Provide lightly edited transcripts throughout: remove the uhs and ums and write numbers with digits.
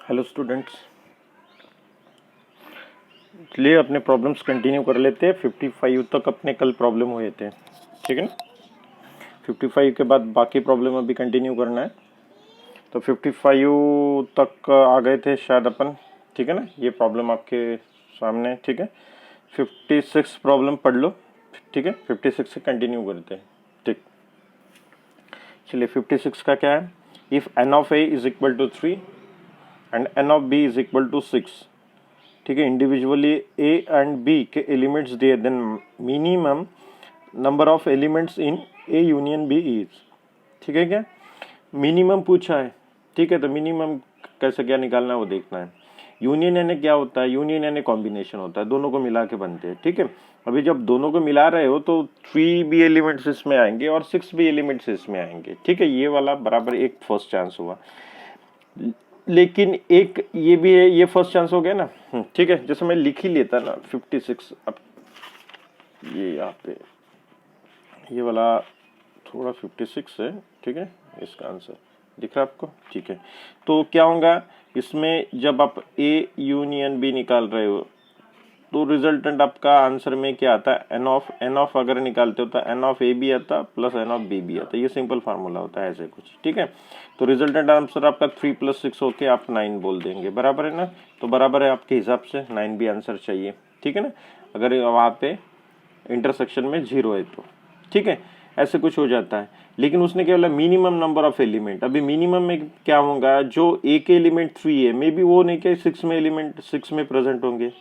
Hello students, चलिए अपने problems continue कर लेते हैं। 55 तक अपने कल प्रॉब्लम हुए थे, ठीक है ना। 55 के बाद बाकी प्रॉब्लम अभी कंटिन्यू करना है। तो 55 तक आ गए थे शायद अपन, ठीक है ना। ये प्रॉब्लम आपके सामने, ठीक है। 56 प्रॉब्लम पढ़ लो, ठीक है। 56 से कंटिन्यू करते हैं, ठीक। चलिए 56 का क्या है। If n of a is equal to 3 and n of b is equal to 6, ठीक है। इंडिविजुअली ए एंड बी के एलिमेंट्स दिए, then minimum number of elements in A union B is, ठीक है। क्या मिनिमम पूछा है, ठीक है। तो मिनिमम कैसे क्या निकालना है वो देखना है। यूनियन यानी क्या होता है, यूनियन यानी कॉम्बिनेशन होता है, दोनों को मिला के बनते हैं, ठीक है। अभी जब दोनों को मिला रहे हो तो 3 भी एलिमेंट्स इसमें आएंगे और 6 भी एलिमेंट्स इसमें आएंगे, ठीक है। ये वाला बराबर एक फर्स्ट चांस हुआ, लेकिन एक ये भी है, ये फर्स्ट चांस हो गया ना, ठीक है। जैसे मैं लिख ही लेता ना 56, अब ये यहाँ पे ये वाला थोड़ा 56 है, ठीक है। इसका आंसर दिख रहा है आपको, ठीक है। तो क्या होगा इसमें, जब आप ए यूनियन बी निकाल रहे हो तो रिजल्टेंट आपका आंसर में क्या आता है, एन ऑफ अगर निकालते हो तो एन ऑफ ए भी आता प्लस एन ऑफ बी भी आता। ये सिंपल फार्मूला होता है ऐसे कुछ, ठीक है। तो रिजल्टेंट आंसर आपका 3 + 6 होके आप 9 बोल देंगे, बराबर है ना। तो बराबर है आपके हिसाब से 9 भी आंसर चाहिए, ठीक है ना। अगर वहाँ पे इंटरसेक्शन में 0 है तो, ठीक है। ऐसे कुछ हो जाता है, लेकिन उसने क्या बोला, मिनिमम नंबर ऑफ एलिमेंट। अभी मिनिमम में क्या होगा, जो ए के एलिमेंट 3 है, मे बी वो नहीं क्या 6 में एलिमेंट 6 में प्रेजेंट होंगे,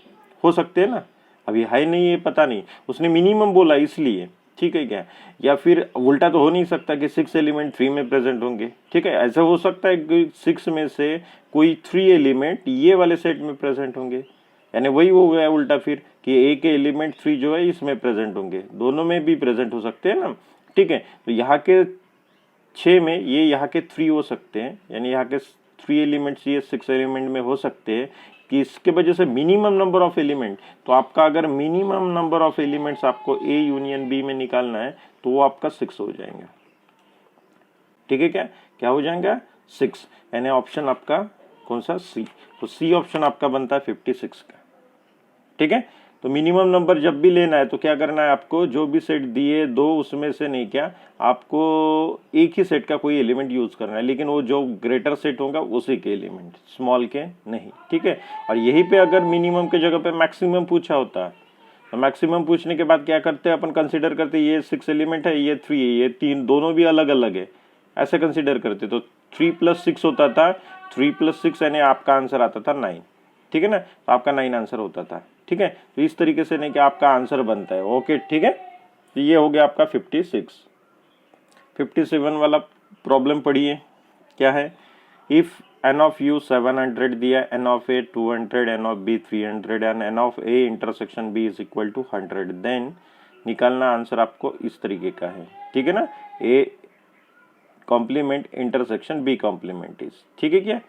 हो सकते हैं ना। अभी है नहीं, ये पता नहीं, उसने मिनिमम बोला इसलिए, ठीक है क्या। या फिर उल्टा तो हो नहीं सकता कि 6 एलिमेंट 3 में प्रेजेंट होंगे, ठीक है। ऐसा हो सकता है कि 6 में से कोई 3 एलिमेंट ये वाले सेट में प्रेजेंट होंगे, यानी वही हो गया उल्टा फिर कि ए के एलिमेंट 3 जो है इसमें प्रेजेंट होंगे, दोनों में भी प्रेजेंट हो सकते हैं ना, ठीक है। तो यहाँ के 6 में ये यहाँ के 3 हो सकते हैं, यानी यहाँ के 3 एलिमेंट्स ये 6 एलिमेंट में हो सकते हैं, कि इसके वजह से मिनिमम नंबर ऑफ एलिमेंट। तो आपका अगर मिनिमम नंबर ऑफ एलिमेंट्स आपको ए यूनियन बी में निकालना है तो वो आपका 6 हो जाएंगे, ठीक है। क्या क्या हो जाएगा 6, यानी ऑप्शन आपका कौन सा, सी। तो सी ऑप्शन आपका बनता है 56 का, ठीक है। तो मिनिमम नंबर जब भी लेना है तो क्या करना है आपको, जो भी सेट दिए दो उसमें से नहीं, क्या आपको एक ही सेट का कोई एलिमेंट यूज करना है, लेकिन वो जो ग्रेटर सेट होगा उसी के एलिमेंट, स्मॉल के नहीं, ठीक है। और यही पे अगर मिनिमम के जगह पे मैक्सिमम पूछा होता है तो मैक्सिमम पूछने के बाद क्या करते हैं अपन, कंसिडर करते ये 6 एलिमेंट है, ये 3 है, ये 3, दोनों भी अलग अलग है, ऐसे कंसिडर करते। तो 3 + 6 होता था, 3 + 6 यानी आपका आंसर आता था 9, ठीक है ना। तो आपका 9 आंसर होता था, ठीक है। तो इस तरीके से नहीं कि आपका आंसर बनता है, ओके, ठीक है। तो ये हो गया आपका 56। 57 वाला प्रॉब्लम पढ़िए, क्या है। इफ एन ऑफ यू 700 दिया, N of A 200, N of B 300 and N of A intersection B is equal to 100, then निकालना आंसर आपको इस तरीके का है, ठीक है ना। A complement intersection B complement is, ठीक है क्या,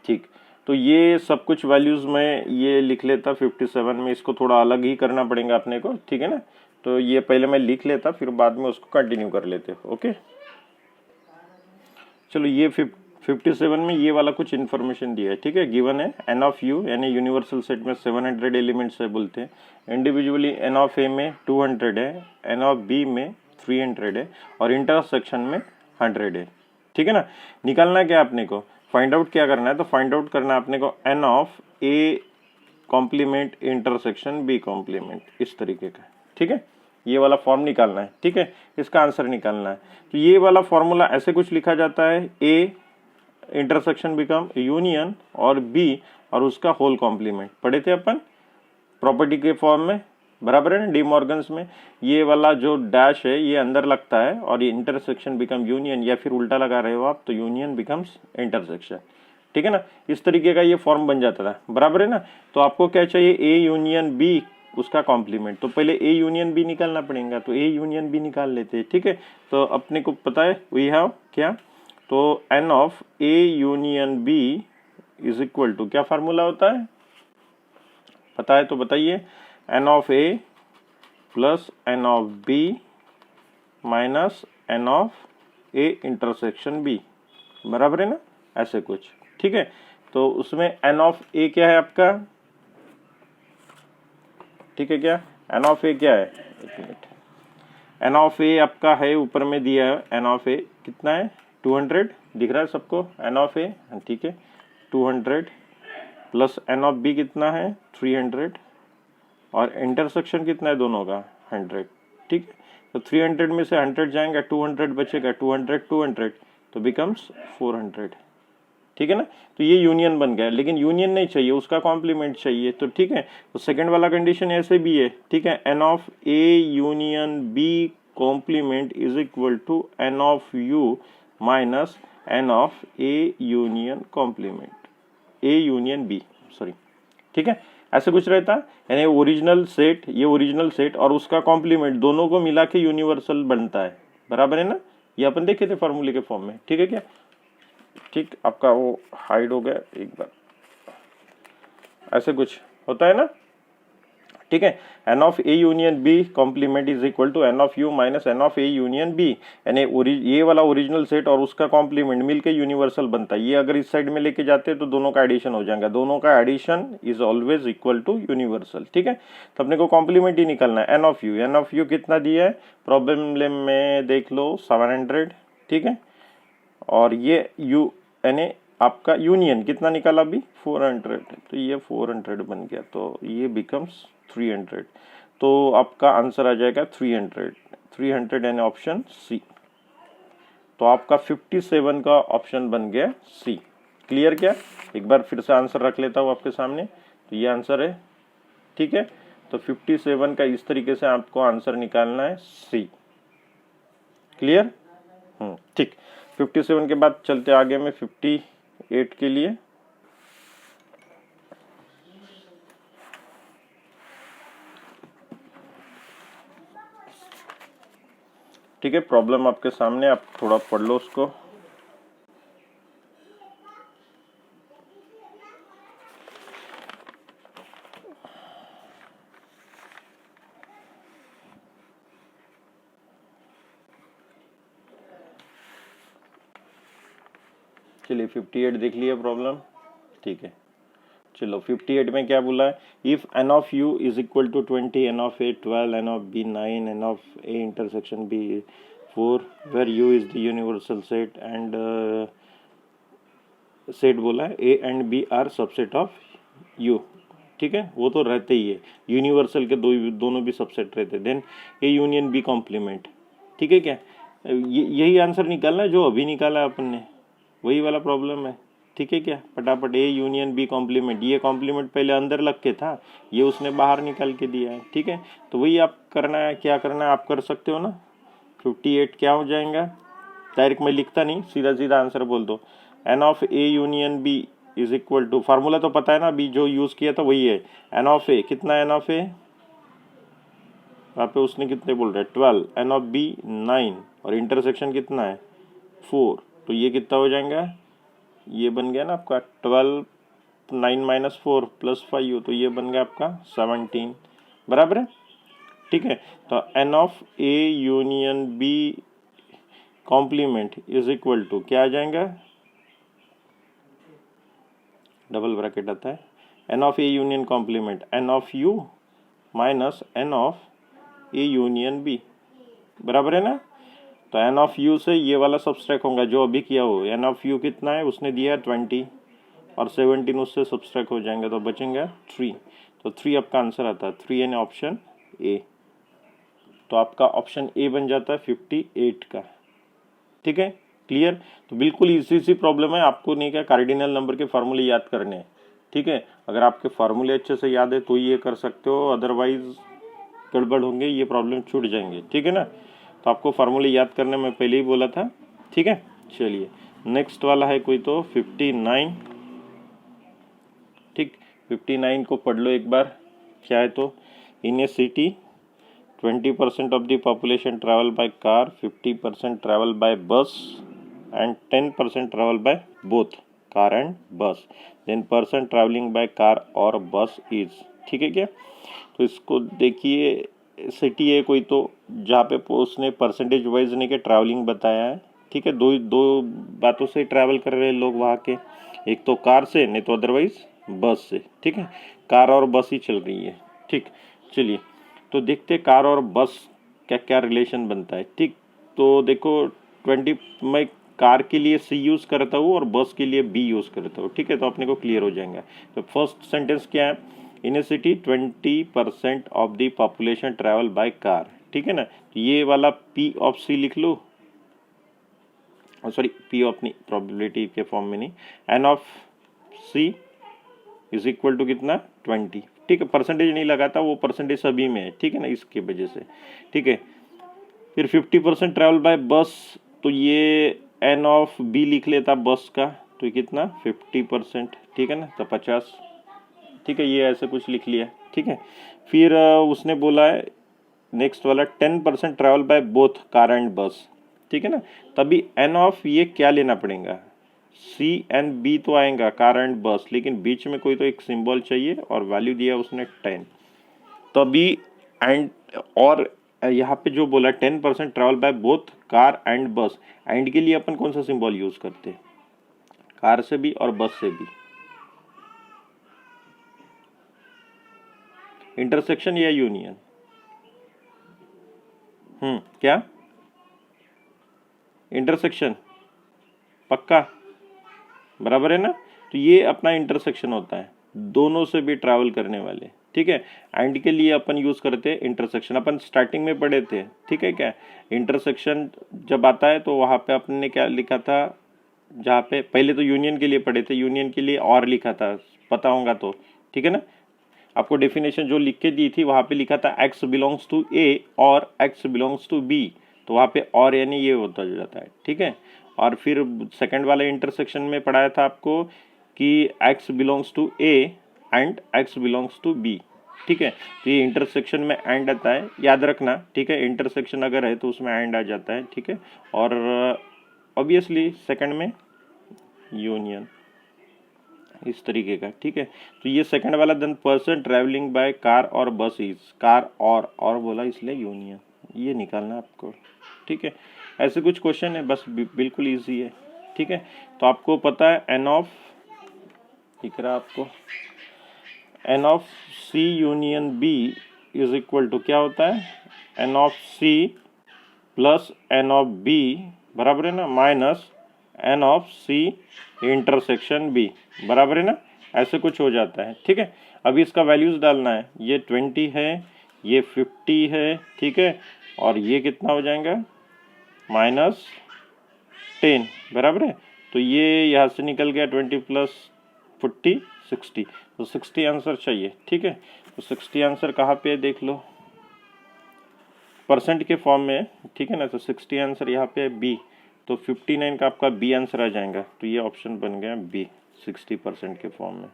ठीक। तो ये सब कुछ वैल्यूज में ये लिख लेता 57 में, इसको थोड़ा अलग ही करना पड़ेगा अपने को, ठीक है ना। तो ये पहले मैं लिख लेता, फिर बाद में उसको कंटिन्यू कर लेते, ओके। चलो ये 57 में ये वाला कुछ इन्फॉर्मेशन दिया है, ठीक है। गिवन है एन ऑफ यू यानी यूनिवर्सल सेट में 700 एलिमेंट्स है बोलते हैं, इंडिविजुअली एन ऑफ ए में 200 है, एन ऑफ बी में 300 है और इंटरसेक्शन में 100 है, ठीक है ना। निकालना क्या आपने को, फाइंड आउट क्या करना है, तो फाइंड आउट करना है अपने को N of A complement intersection B complement, इस तरीके का, ठीक है। ये वाला फॉर्म निकालना है, ठीक है, इसका आंसर निकालना है। तो ये वाला फॉर्मूला ऐसे कुछ लिखा जाता है, ए इंटरसेक्शन बिकम यूनियन और बी और उसका होल कॉम्प्लीमेंट, पढ़े थे अपन प्रॉपर्टी के फॉर्म में, बराबर है ना, डी मॉर्गन्स में। ये वाला जो डैश है ये अंदर लगता है और ये इंटरसेक्शन बिकम यूनियन, या फिर उल्टा लगा रहे हो आप तो यूनियन बिकम्स इंटरसेक्शन, ठीक है ना। इस तरीके का ये फॉर्म बन जाता था, बराबर है ना। तो आपको क्या चाहिए, ए यूनियन बी उसका कॉम्प्लीमेंट, तो पहले ए यूनियन बी निकालना पड़ेगा, तो ए यूनियन बी निकाल लेते हैं, ठीक है। तो अपने को पता है वी हैव क्या, तो N of A union B is equal to, क्या फार्मूला होता है पता है तो बताइए, N of A plus N of B minus N of A intersection B, बराबर है ना, ऐसे कुछ, ठीक है। तो उसमें एन ऑफ ए क्या है आपका, ठीक है क्या, एन ऑफ ए क्या है, एक मिनट, एन ऑफ ए आपका है ऊपर में दिया है, एन ऑफ ए कितना है 200 दिख रहा है सबको, एन ऑफ ए ठीक है 200 प्लस एन ऑफ बी कितना है 300 और इंटरसेक्शन कितना है दोनों का 100, ठीक है। तो 300 में से 100 जाएंगे 200 बचेगा, 200 200 तो बिकम्स 400, ठीक है ना। तो ये यूनियन बन गया, लेकिन यूनियन नहीं चाहिए, उसका कॉम्प्लीमेंट चाहिए, तो ठीक है। तो सेकंड वाला कंडीशन ऐसे भी है, ठीक है, N of A union B complement is equal to N of U minus N of A union complement, A union B, sorry, ठीक है, ऐसे कुछ रहता है। यानी ओरिजिनल सेट, ये ओरिजिनल सेट और उसका कॉम्प्लीमेंट दोनों को मिला के यूनिवर्सल बनता है, बराबर है ना। ये अपन देखे थे फॉर्मूले के फॉर्म में, ठीक है क्या, ठीक, आपका वो हाइड हो गया एक बार, ऐसे कुछ होता है ना, ठीक है। N of A union B complement is equal to N of U minus N of A union B, यानी ये वाला ओरिजिनल सेट और उसका कॉम्प्लीमेंट मिलके यूनिवर्सल बनता है। ये अगर इस साइड में लेके जाते हैं तो दोनों का एडिशन हो जाएगा, दोनों का addition is always equal to universal, ठीक है। तो अपने को कॉम्प्लीमेंट ही निकलना है, एन ऑफ यू कितना दिया है प्रॉब्लम में देख लो 700, ठीक है, और ये यू यानी आपका यूनियन कितना निकाला अभी 400, तो ये 400 बन गया, तो ये बिकम्स 300, तो आपका आंसर आ जाएगा 300 यानी ऑप्शन सी। तो आपका 57 का ऑप्शन बन गया सी। क्लियर क्या, एक बार फिर से आंसर रख लेता हूँ आपके सामने, तो ये आंसर है, ठीक है। तो 57 का इस तरीके से आपको आंसर निकालना है सी। क्लियर, ठीक। 57 के बाद चलते आगे में 58 के लिए। ठीक है, प्रॉब्लम आपके सामने, आप थोड़ा पढ़ लो उसको। चलिए 58 देख लिया प्रॉब्लम, ठीक है। चलो 58 में क्या बोला है, if N of U is equal to 20, N of A 12, N of B 9, N of A intersection B 4, where U is the universal set and set बोला है A and B are subset of U, ठीक है, वो तो रहते ही है, universal के दोनों भी सबसेट रहते हैं। Then A union B complement, ठीक है क्या, यही आंसर निकालना है जो अभी निकाला है अपन ने, वही वाला प्रॉब्लम है, ठीक है क्या, फटाफट ए यूनियन बी कॉम्प्लीमेंट, ये कॉम्प्लीमेंट पहले अंदर लग के था, ये उसने बाहर निकाल के दिया है, ठीक है। तो वही आप करना है, क्या करना है आप कर सकते हो ना। 58 क्या हो जाएगा, डायरेक्ट मैं लिखता नहीं, सीधा सीधा आंसर बोल दो, N of A union B is equal to, formula तो पता है ना, अभी जो यूज किया था वही है, एन ऑफ ए कितना, एन ऑफ ए वहाँ पे उसने कितने बोल रहे हैं 12, एन ऑफ बी 9 और इंटरसेक्शन कितना है 4, तो ये कितना हो जाएगा, ये बन गया ना आपका 12, 9 माइनस 4 प्लस 5, तो ये बन गया आपका 17, बराबर है, ठीक है। तो N of A union B complement is equal to क्या आ जाएगा, डबल ब्रैकेट आता है, N of A union complement N of U minus N of A union B, बराबर है ना। तो एन ऑफ यू से ये वाला सब्सट्रैक्ट होगा जो अभी किया हो, एन ऑफ यू कितना है उसने दिया है 20 और 17 उससे सब्सट्रैक्ट हो जाएंगे तो बचेंगे 3, तो 3 आपका आंसर आता है, 3 यानी ऑप्शन ए। तो आपका ऑप्शन ए बन जाता है 58 का, ठीक है। क्लियर, तो बिल्कुल इजी सी प्रॉब्लम है, आपको नहीं क्या कार्डिनल नंबर के फार्मूले याद करने हैं, ठीक है। अगर आपके फार्मूले अच्छे से याद है तो ये कर सकते हो, अदरवाइज गड़बड़ होंगे, ये प्रॉब्लम छूट जाएंगे, ठीक है ना। तो आपको फार्मूले याद करने में पहले ही बोला था, ठीक है। चलिए नेक्स्ट वाला है कोई तो 59, ठीक, 59 को पढ़ लो एक बार, क्या है तो, इन a city 20% of the population travel by car, 50% travel by bus and 10% travel by both car and bus, then person traveling by car or bus is, ठीक है क्या। तो इसको देखिए, सिटी है कोई तो जहाँ पे उसने परसेंटेज वाइज नहीं के ट्रैवलिंग बताया है, ठीक है, दो बातों से ट्रैवल कर रहे हैं लोग वहाँ के, एक तो कार से, नहीं तो अदरवाइज बस से, ठीक है। कार और बस ही चल रही है, ठीक। चलिए तो देखते कार और बस क्या क्या रिलेशन बनता है, ठीक। तो देखो 20 मैं कार के लिए सी यूज़ करता हूँ और बस के लिए बी यूज़ करता हूँ, ठीक है। तो अपने को क्लियर हो जाएगा। तो फर्स्ट सेंटेंस क्या है, in a city 20% of the population travel by car, ठीक है ना। तो ये वाला पी ऑफ सी लिख लो, सॉरी पी ऑफ नहीं, प्रोबेबिलिटी के फॉर्म में नहीं, N of C is equal to कितना 20, ठीक है। परसेंटेज नहीं लगाता, वो परसेंटेज सभी में है, ठीक है ना, इसकी वजह से, ठीक है। फिर 50% ट्रैवल बाय बस, तो ये एन ऑफ बी लिख लेता बस का, तो ये कितना 50%, ठीक है ना, तो 50, ठीक है। ये ऐसे कुछ लिख लिया, ठीक है। फिर उसने बोला है नेक्स्ट वाला 10% travel by both car and बस, ठीक है ना। तभी एन ऑफ ये क्या लेना पड़ेगा, सी एंड बी तो आएगा कार एंड बस, लेकिन बीच में कोई तो एक सिंबल चाहिए और वैल्यू दिया उसने 10, तभी एंड। और यहाँ पे जो बोला 10% travel by both car and बस, एंड के लिए अपन कौन सा सिंबल यूज करते हैं, कार से भी और बस से भी, इंटरसेक्शन या यूनियन, क्या इंटरसेक्शन, पक्का बराबर है ना। तो ये अपना इंटरसेक्शन होता है, दोनों से भी ट्रैवल करने वाले, ठीक है। एंड के लिए अपन यूज करते हैं इंटरसेक्शन, अपन स्टार्टिंग में पढ़े थे, ठीक है। क्या इंटरसेक्शन जब आता है तो वहां पे अपन ने क्या लिखा था, जहाँ पे पहले तो यूनियन के लिए पढ़े थे, यूनियन के लिए और लिखा था, पता होगा तो, ठीक है ना। आपको डेफिनेशन जो लिख के दी थी वहां पे लिखा था एक्स बिलोंग्स टू ए और एक्स बिलोंग्स टू बी, तो वहां पे और यानी ये होता जाता है, ठीक है। और फिर सेकंड वाले इंटरसेक्शन में पढ़ाया था आपको कि X belongs to A and X belongs to B, ठीक है। तो ये इंटरसेक्शन में एंड आता है, याद रखना, ठीक है। इंटरसेक्शन अगर है तो उसमें एंड आ जाता है, ठीक है। और ऑब्वियसली सेकंड में यूनियन, इस तरीके का, ठीक है। तो ये सेकंड वाला then person travelling by car और बस इज, कार और बोला इसलिए यूनियन, ये निकालना आपको, ठीक है। ऐसे कुछ क्वेश्चन है, बस बिल्कुल इजी है, ठीक है। तो आपको पता है एन ऑफ, दिख रहा आपको, N of C union B is equal to क्या होता है, N of C plus N of B बराबर है ना, minus N of C intersection B बराबर है ना, ऐसे कुछ हो जाता है, ठीक है। अभी इसका वैल्यूज डालना है, ये 20 है, ये 50 है, ठीक है। और ये कितना हो जाएगा -10 बराबर है। तो ये यहाँ से निकल गया 20 प्लस 40 60, तो 60 आंसर चाहिए, ठीक है। तो 60 आंसर कहाँ पे है देख लो, परसेंट के फॉर्म में, ठीक है ना। तो 60 आंसर यहाँ पे है बी, तो 59 का आपका बी आंसर आ जाएगा। तो ये ऑप्शन बन गया बी 60% के फॉर्म में,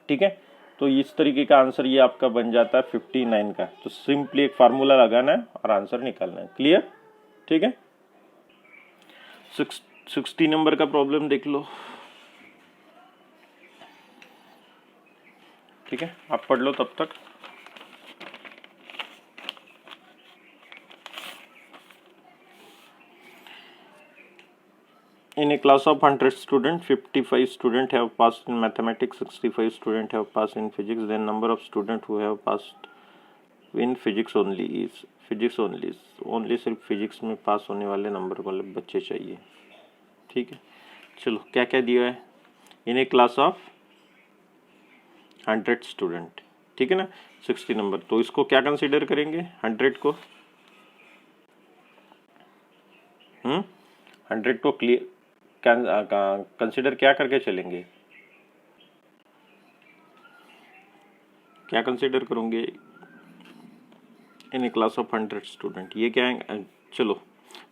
ठीक है। तो इस तरीके का आंसर ये आपका बन जाता है 59 का। तो सिंपली एक फार्मूला लगाना है और आंसर निकालना है, क्लियर, ठीक है। 60 नंबर का प्रॉब्लम देख लो, ठीक है। आप पढ़ लो तब तक। In a class of 100 students, 55 students have passed in mathematics, 65 students have passed in physics. Then number of students who have passed in physics only is only सिर्फ फिजिक्स में पास होने वाले नंबर वाले बच्चे चाहिए, ठीक है। चलो क्या क्या दिया है, in a class of 100 student, ठीक है ना, 60 नंबर। तो इसको क्या कंसीडर करेंगे 100 को, 100 को क्लियर कंसिडर क्या करके चलेंगे, क्या कंसिडर करोगे इन ए क्लास ऑफ 100 स्टूडेंट, ये क्या है। चलो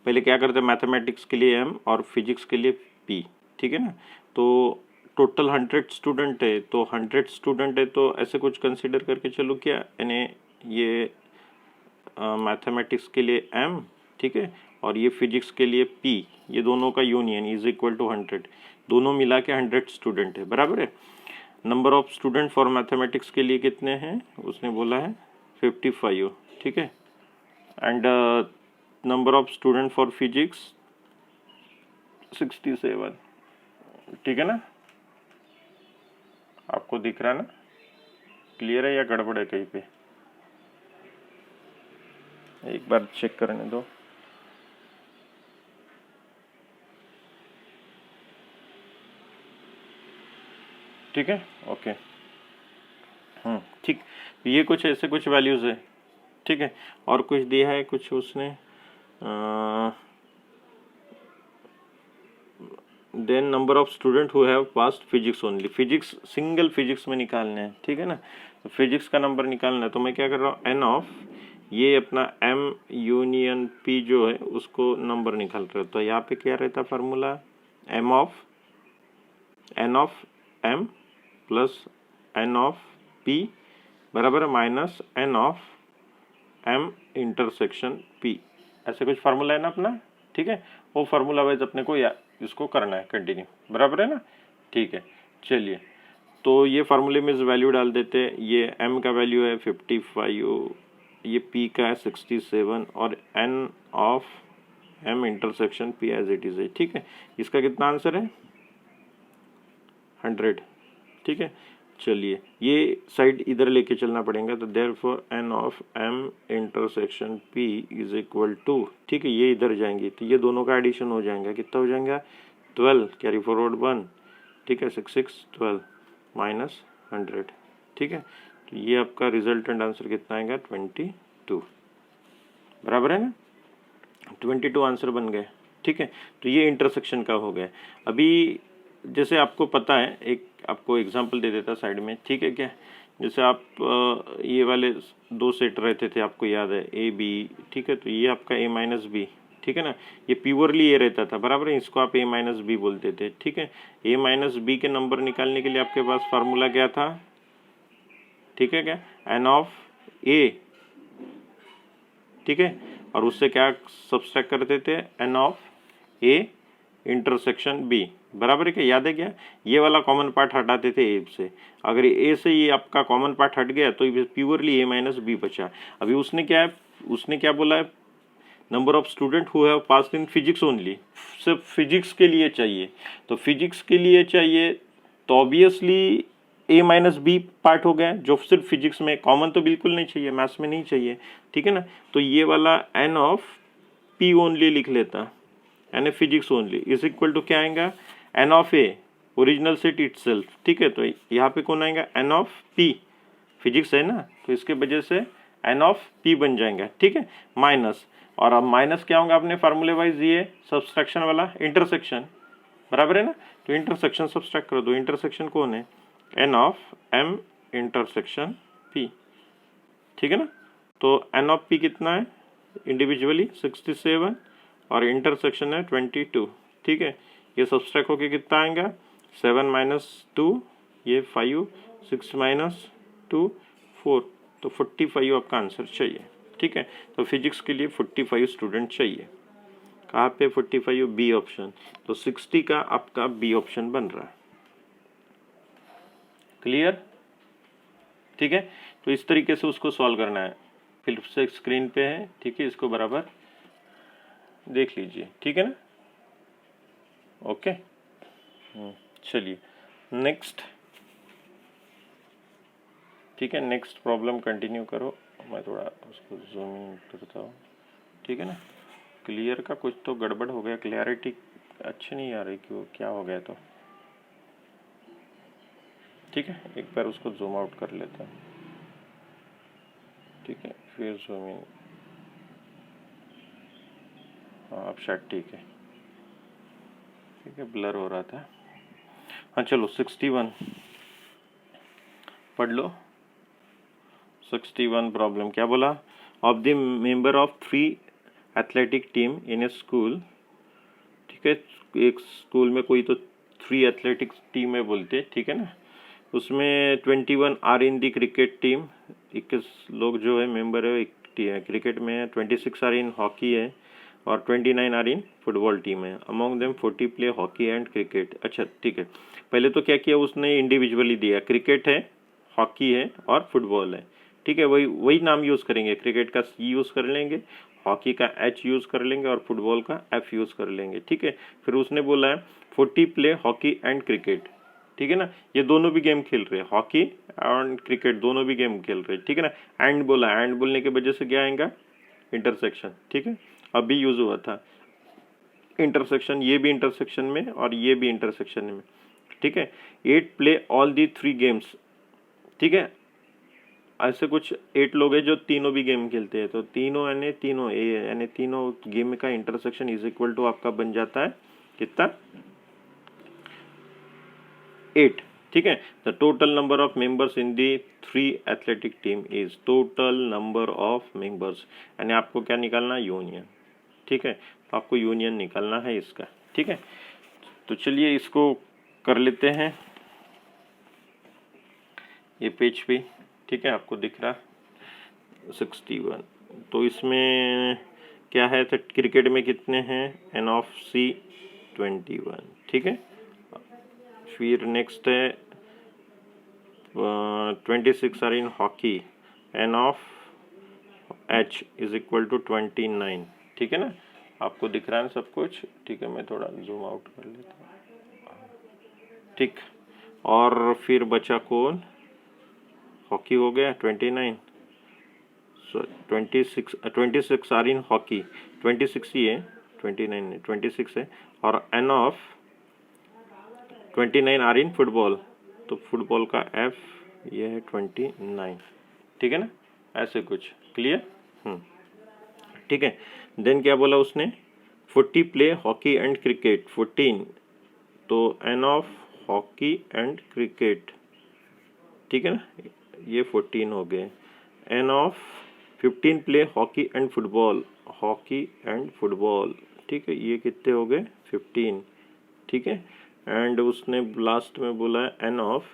पहले क्या करते हैं, मैथमेटिक्स के लिए एम और फिजिक्स के लिए पी, ठीक है ना। तो टोटल 100 स्टूडेंट है, तो 100 स्टूडेंट है तो ऐसे कुछ कंसिडर करके चलो क्या, यानी ये मैथमेटिक्स के लिए एम, ठीक है, और ये फिजिक्स के लिए पी, ये दोनों का यूनियन इज इक्वल टू 100, दोनों मिला के 100 स्टूडेंट है, बराबर है। Number of student for mathematics के लिए कितने हैं, उसने बोला है 55, ठीक है। And number of student for physics 67, ठीक है ना, आपको दिख रहा है ना, क्लियर है या गड़बड़ है कहीं पे? एक बार चेक करने दो। ठीक है, ओके। ठीक, ये कुछ ऐसे कुछ वैल्यूज है, ठीक है। और कुछ दिया है कुछ उसने, then number of student who have passed physics only, physics single physics में निकालने हैं, ठीक है ना। तो फिजिक्स का नंबर निकालना है, तो मैं क्या कर रहा हूँ, एन ऑफ ये अपना एम यूनियन पी जो है उसको नंबर निकाल रहे हो। तो यहाँ पे क्या रहता formula, M of N of M plus N of P बराबर है minus N of M intersection P, ऐसे कुछ फार्मूला है ना अपना, ठीक है। वो फार्मूला वाइज अपने को या इसको करना है कंटिन्यू, बराबर है ना, ठीक है। चलिए, तो ये फार्मूले में वैल्यू डाल देते हैं। ये एम का वैल्यू है 55, ये पी का है 67 और N of M intersection P as it is है, ठीक है। इसका कितना आंसर है, 100, ठीक है। चलिए, ये साइड इधर लेके चलना पड़ेगा, तो therefore N of M intersection P is equal to, ठीक है, ये इधर जाएंगे तो ये दोनों का एडिशन हो जाएगा, कितना हो जाएगा 12, कैरी फॉरवर्ड 1, ठीक है, 6 6 12 माइनस 100, ठीक है। तो ये आपका रिजल्टेंट आंसर कितना आएगा 22, बराबर है ना, 22 आंसर बन गए, ठीक है। तो ये इंटरसेक्शन का हो गया। अभी जैसे आपको पता है, एक आपको एग्जांपल दे देता साइड में, ठीक है क्या। जैसे आप ये वाले दो सेट रहते थे, आपको याद है ए बी, ठीक है। तो ये आपका ए माइनस बी, ठीक है ना, ये प्योरली ए रहता था, बराबर है, इसको आप ए माइनस बी बोलते थे, ठीक है। ए माइनस बी के नंबर निकालने के लिए आपके पास फार्मूला क्या था, ठीक है क्या, एन ऑफ ए, ठीक है, और उससे क्या सब्सट्रैक्ट करते थे, N of A intersection B, बराबर है क्या, याद है क्या। ये वाला कॉमन पार्ट हटाते थे ए से, अगर ए से ये आपका कॉमन पार्ट हट गया तो प्योरली ए माइनस बी बचा। अभी उसने क्या बोला है, number of student who have passed in physics only, सिर्फ फिजिक्स के लिए चाहिए। तो फिजिक्स के लिए चाहिए तो ऑब्वियसली ए माइनस बी पार्ट हो गया, जो सिर्फ फिजिक्स में, कॉमन तो बिल्कुल नहीं चाहिए, मैथ्स में नहीं चाहिए, ठीक है ना। तो ये वाला एन ऑफ पी ओनली लिख लेता, N A physics only is equal to क्या आएगा, N of A original set itself, ठीक है। तो यहाँ पे कौन आएगा, एन ऑफ पी, फिजिक्स है ना, तो इसके वजह से एन ऑफ पी बन जाएगा, ठीक है, माइनस, और अब माइनस क्या होगा अपने फार्मूले वाइज, ये सब्सट्रैक्शन वाला इंटरसेक्शन, बराबर है ना। तो इंटरसेक्शन सब्सट्रैक्ट कर दो, इंटरसेक्शन कौन है, N of M intersection P, ठीक है ना। तो एन ऑफ पी कितना है इंडिविजुअली 67 और इंटरसेक्शन है 22, ठीक है। ये सब्सट्रैक्ट होके कितना आएगा, 7 माइनस 2, ये 5, 6 माइनस 2 4, तो 45 आपका आंसर चाहिए, ठीक है। तो फिजिक्स के लिए 45 स्टूडेंट चाहिए, कहाँ पे 45, बी ऑप्शन, तो 60 का आपका बी ऑप्शन बन रहा है, क्लियर, ठीक है। तो इस तरीके से उसको सॉल्व करना है, फिर से स्क्रीन पे है, ठीक है, इसको बराबर देख लीजिए, ठीक है ना, ओके। चलिए नेक्स्ट, ठीक है, नेक्स्ट प्रॉब्लम कंटिन्यू करो, मैं थोड़ा उसको जूम इन करता हूँ, ठीक है ना। क्लियर का कुछ तो गड़बड़ हो गया, क्लियरिटी अच्छी नहीं आ रही, क्यों, क्या हो गया तो, ठीक है, एक बार उसको जूम आउट कर लेता हूँ, ठीक है, फिर जूम इन, हाँ अब शायद ठीक है, ठीक है, ब्लर हो रहा था। हाँ चलो 61 पढ़ लो, 61 प्रॉब्लम क्या बोला, of the member of 3 athletic team in A school, ठीक है, एक स्कूल में कोई तो 3 एथलेटिक्स टीम है बोलते, ठीक है ना, उसमें 21 are in the cricket team, 21 लोग जो है मेंबर है क्रिकेट में, 26 आर इन हॉकी है और 29 आर इन फुटबॉल टीम है, among them 40 play hockey and cricket. अच्छा ठीक है, पहले तो क्या किया उसने, इंडिविजुअली दिया, क्रिकेट है, हॉकी है और फुटबॉल है, ठीक है, वही नाम यूज़ करेंगे, क्रिकेट का सी यूज़ कर लेंगे, हॉकी का एच यूज़ कर लेंगे और फुटबॉल का एफ यूज़ कर लेंगे, ठीक है। फिर उसने बोला है 40 प्ले हॉकी एंड क्रिकेट, ठीक है ना, ये दोनों भी गेम खेल रहे हैं, हॉकी एंड क्रिकेट दोनों भी गेम खेल रहे हैं, ठीक है ना। एंड बोला, एंड बोलने की वजह से क्या आएगा, इंटरसेक्शन, ठीक है, अभी यूज हुआ था इंटरसेक्शन, ये भी इंटरसेक्शन में और ये भी इंटरसेक्शन में, ठीक है। 8 प्ले ऑल दी 3 गेम्स, ठीक है, ऐसे कुछ 8 लोग हैं जो तीनों भी गेम खेलते हैं, तो तीनों यानी तीनों गेम का इंटरसेक्शन इज इक्वल टू आपका बन जाता है कितना, 8, ठीक है। The total number of members in the 3 athletic team is, total number of members, यानी आपको क्या निकालना है, यूनियन, ठीक है, तो आपको यूनियन निकालना है इसका, ठीक है। तो चलिए इसको कर लेते हैं ये पेज पे, ठीक है, आपको दिख रहा 61। तो इसमें क्या है, तो क्रिकेट में कितने हैं, एन ऑफ सी 21, ठीक है। फिर नेक्स्ट है 26 are in hockey, N of H is equal to 29, ठीक है ना, आपको दिख रहा है सब कुछ, ठीक है। मैं थोड़ा जूम आउट कर लेता हूँ, ठीक। और फिर बचा कौन, हॉकी हो गया 29, सो 26 आर इन हॉकी, 26 ही है, 29 नहीं 26 है, और N of 29 are in football, तो फुटबॉल का एफ ये है 29, ठीक है ना, ऐसे कुछ क्लियर, ठीक है। देन क्या बोला उसने, 40 प्ले हॉकी एंड क्रिकेट 14, तो N of hockey and cricket, ठीक है ना, ये 14 हो गए। N of 15 play hockey and football, hockey and football, ठीक है, ये कितने हो गए 15, ठीक है। एंड उसने लास्ट में बोला N of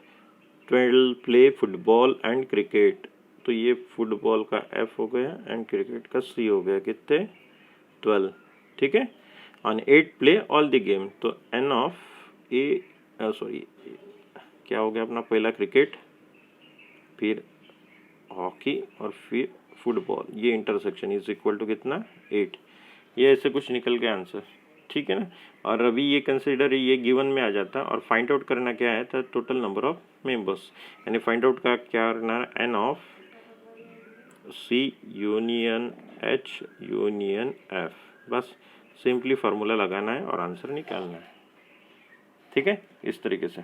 12 play football and cricket, तो ये फुटबॉल का एफ हो गया एंड क्रिकेट का सी हो गया, कितने 12, ठीक है। On 8 play all the game, तो एन ऑफ ए सॉरी क्या हो गया अपना, पहला क्रिकेट, फिर हॉकी और फिर फुटबॉल, ये इंटरसेक्शन इज इक्वल टू कितना 8, ये ऐसे कुछ निकल गया आंसर, ठीक है ना। और अभी ये कंसिडर ये गिवन में आ जाता है, और फाइंड आउट करना क्या है, तो टोटल नंबर ऑफ मेंबर्स, यानी फाइंड आउट का क्या करना है, N of C union H union F, बस सिंपली फार्मूला लगाना है और आंसर निकालना है, ठीक है, इस तरीके से।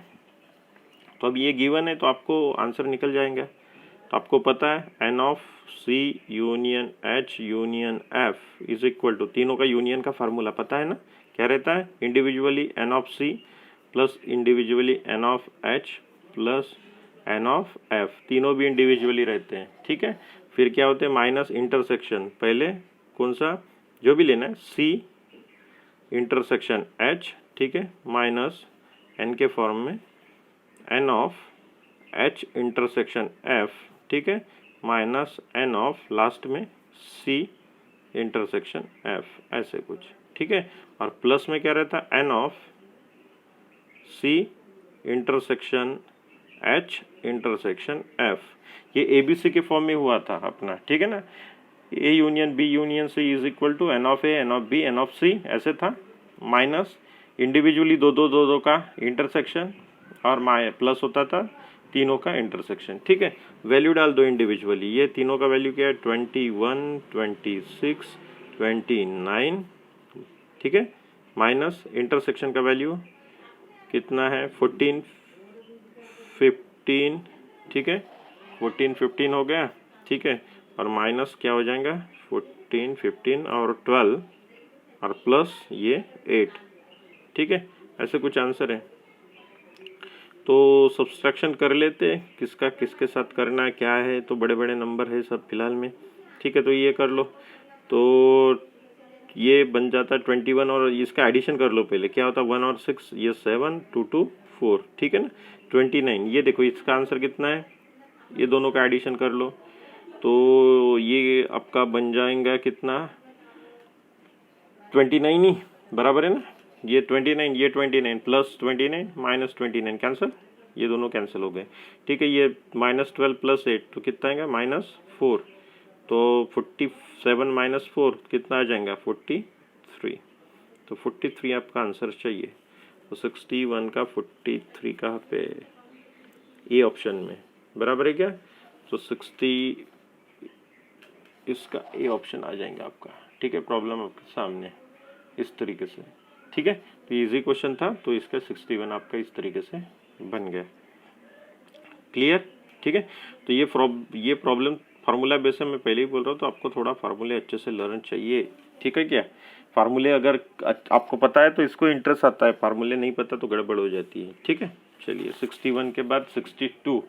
तो अब ये गिवन है तो आपको आंसर निकल जाएगा, तो आपको पता है N of C union H union F is equal to, तीनों का यूनियन का फार्मूला पता है ना, क्या रहता है, individually N of C plus individually N of H plus N of F, तीनों भी इंडिविजुअली रहते हैं, ठीक है। फिर क्या होते हैं, माइनस इंटरसेक्शन, पहले कौन सा जो भी लेना है, सी इंटरसेक्शन एच, ठीक है, माइनस एन के फॉर्म में N of H intersection F, ठीक है, माइनस एन ऑफ लास्ट में सी इंटरसेक्शन एफ, ऐसे कुछ, ठीक है। और प्लस में क्या रहता है, N of C intersection H intersection F, ये एबीसी के फॉर्म में हुआ था अपना, ठीक है ना, A union B union C is equal to N of A N of B N of C, ऐसे था, माइनस इंडिविजुअली दो का इंटरसेक्शन, और प्लस होता था तीनों का इंटरसेक्शन, ठीक है। वैल्यू डाल दो इंडिविजुअली, ये तीनों का वैल्यू क्या है, 21 26 29, ठीक है, माइनस इंटरसेक्शन का वैल्यू कितना है 14 15, ठीक है, 14 15 हो गया, ठीक है, और माइनस क्या हो जाएगा 14 15 और 12 और प्लस ये 8, ठीक है, ऐसे कुछ आंसर है। तो सब्सट्रैक्शन कर लेते, किसका किसके साथ करना है क्या है, तो बड़े बड़े नंबर है सब फिलहाल में, ठीक है, तो ये कर लो, तो ये बन जाता है 21, और इसका एडिशन कर लो पहले, क्या होता है 1 और 6, ये 7 2 2 4, ठीक है ना, 29, ये देखो इसका आंसर कितना है, ये दोनों का एडिशन कर लो, तो ये आपका बन जाएगा कितना 29 ही बराबर है ना, ये 29 ये 29 प्लस 29 माइनस 29 कैंसिल, ये दोनों कैंसिल हो गए, ठीक है। ये -12 प्लस 8 तो कितना आएगा -4, तो 47 -4 कितना आ जाएगा 43, तो 43 आपका आंसर चाहिए। तो 61 का 43 कहाँ पे, ए ऑप्शन में, बराबर है क्या? तो 60 इसका ए ऑप्शन आ जाएगा आपका, ठीक है। प्रॉब्लम आपके सामने इस तरीके से, ठीक है। तो इजी क्वेश्चन था, तो इसका 61 आपका इस तरीके से बन गया। क्लियर, ठीक है। तो ये प्रॉब्लम फार्मूला बेस है, मैं पहले ही बोल रहा हूँ, तो आपको थोड़ा फार्मूले अच्छे से लर्न चाहिए, ठीक है क्या। फार्मूले अगर आपको पता है तो इसको इंटरेस्ट आता है, फार्मूले नहीं पता तो गड़बड़ हो जाती है, ठीक है। चलिए 61 के बाद 62,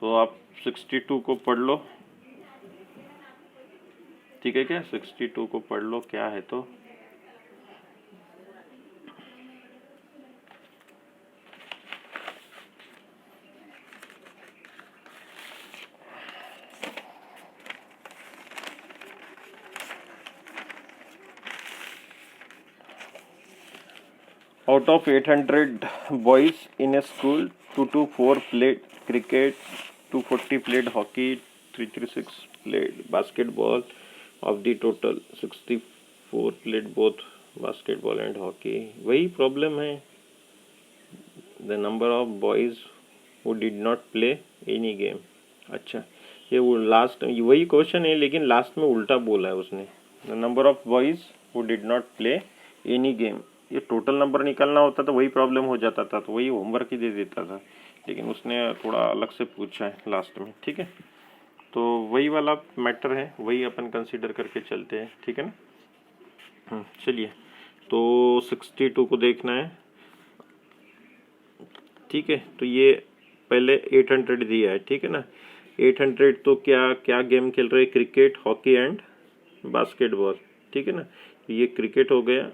तो आप 62 को पढ़ लो, ठीक है क्या। 62 को पढ़ लो क्या है तो, out of 800 boys in a school, 224 played cricket, 240 played hockey, 336 played basketball. Of the total 64 played both basketball and hockey. वही प्रॉब्लम है, the number of boys who did not play any game. अच्छा, ये वो last वही question है, लेकिन last में उल्टा बोला है उसने। The number of boys who did not play any game, ये टोटल नंबर निकालना होता तो वही प्रॉब्लम हो जाता था, तो वही होमवर्क ही दे देता था, लेकिन उसने थोड़ा अलग से पूछा है लास्ट में, ठीक है। तो वही वाला मैटर है, वही अपन कंसीडर करके चलते हैं, ठीक है ना। चलिए, तो 62 को देखना है, ठीक है। तो ये पहले 800 दिया है, ठीक है ना। 800 तो क्या क्या गेम खेल रहे हैं, क्रिकेट, हॉकी एंड बास्केटबॉल, ठीक है ना। ये क्रिकेट हो गया,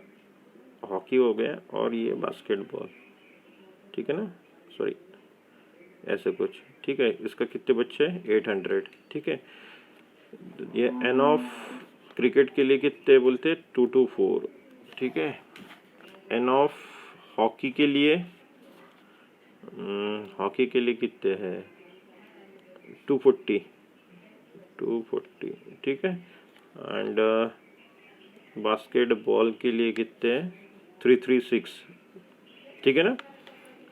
हॉकी हो गया, और ये बास्केटबॉल, ठीक है ना, सॉरी ऐसे कुछ, ठीक है। इसका कितने बच्चे हैं, 800, ठीक है। ये एन ऑफ क्रिकेट के लिए कितने बोलते हैं, 224, ठीक है। एन ऑफ हॉकी के लिए, हॉकी के लिए कितने हैं, 240, ठीक है। एंड बास्केटबॉल के लिए कितने हैं, 336, ठीक है ना।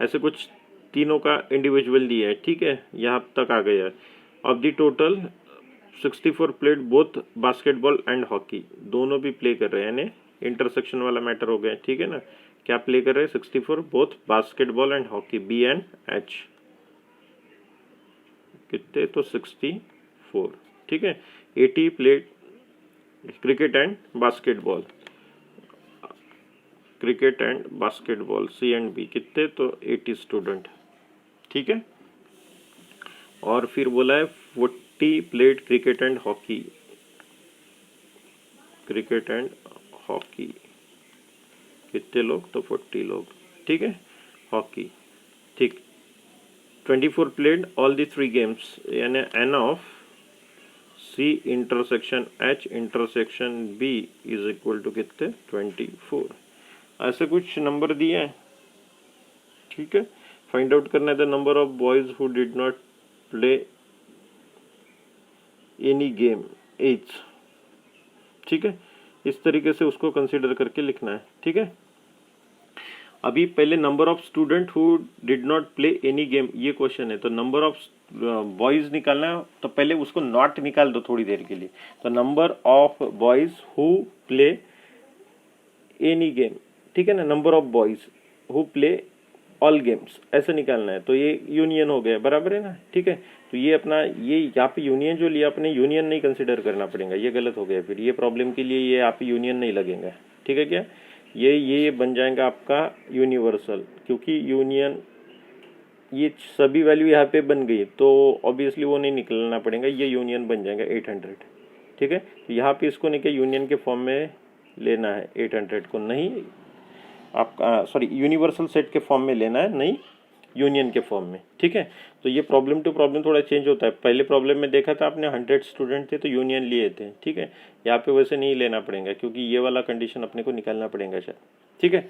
ऐसे कुछ तीनों का इंडिविजुअल दिया है, ठीक है, यहाँ तक आ गया है। Of the total 64 played both basketball and hockey, दोनों भी प्ले कर रहे हैं, यानी इंटरसेक्शन वाला मैटर हो गया, ठीक है ना। क्या प्ले कर रहे हैं, 64 both basketball and hockey, B and H, कितने तो 64, ठीक है। 80 played cricket and basketball, cricket and basketball C and B, कितने तो 80 स्टूडेंट, ठीक है। और फिर बोला है 40 played cricket and hockey, cricket and hockey कितने लोग, तो 40 लोग, ठीक है। हॉकी, ठीक। 24 प्लेड ऑल दी 3 गेम्स, यानी N of C intersection H intersection B is equal to कितने, 24। ऐसे कुछ नंबर दिए हैं, ठीक है। फाइंड आउट करना है the number of boys who did not play any game, 8, ठीक है। इस तरीके से उसको कंसीडर करके लिखना है, ठीक है। अभी पहले number of student who did not play any game, ये क्वेश्चन है, तो नंबर ऑफ बॉयज निकालना है, तो पहले उसको नॉट निकाल दो थोड़ी देर के लिए। तो number of boys who play any game, ठीक है ना, number of boys who play all games, ऐसे निकालना है। तो ये यूनियन हो गया, बराबर है ना, ठीक है। तो ये अपना ये यहाँ पे यूनियन जो लिया अपने, यूनियन नहीं कंसिडर करना पड़ेगा, ये गलत हो गया। फिर ये प्रॉब्लम के लिए ये आप यूनियन नहीं लगेगा, ठीक है क्या। ये बन जाएगा आपका यूनिवर्सल, क्योंकि यूनियन ये सभी वैल्यू यहाँ पे बन गई, तो ऑब्वियसली वो नहीं निकलना पड़ेगा, ये यूनियन बन जाएगा 800, ठीक है। तो यहाँ पे इसको नहीं यूनियन के फॉर्म में लेना है, 800 को नहीं आपका, सॉरी यूनिवर्सल सेट के फॉर्म में लेना है, नहीं यूनियन के फॉर्म में, ठीक है। तो ये प्रॉब्लम टू प्रॉब्लम थोड़ा चेंज होता है। पहले प्रॉब्लम में देखा था आपने 100 स्टूडेंट थे तो यूनियन लिए थे, ठीक है। यहाँ पे वैसे नहीं लेना पड़ेगा, क्योंकि ये वाला कंडीशन अपने को निकालना पड़ेगा शायद, ठीक है।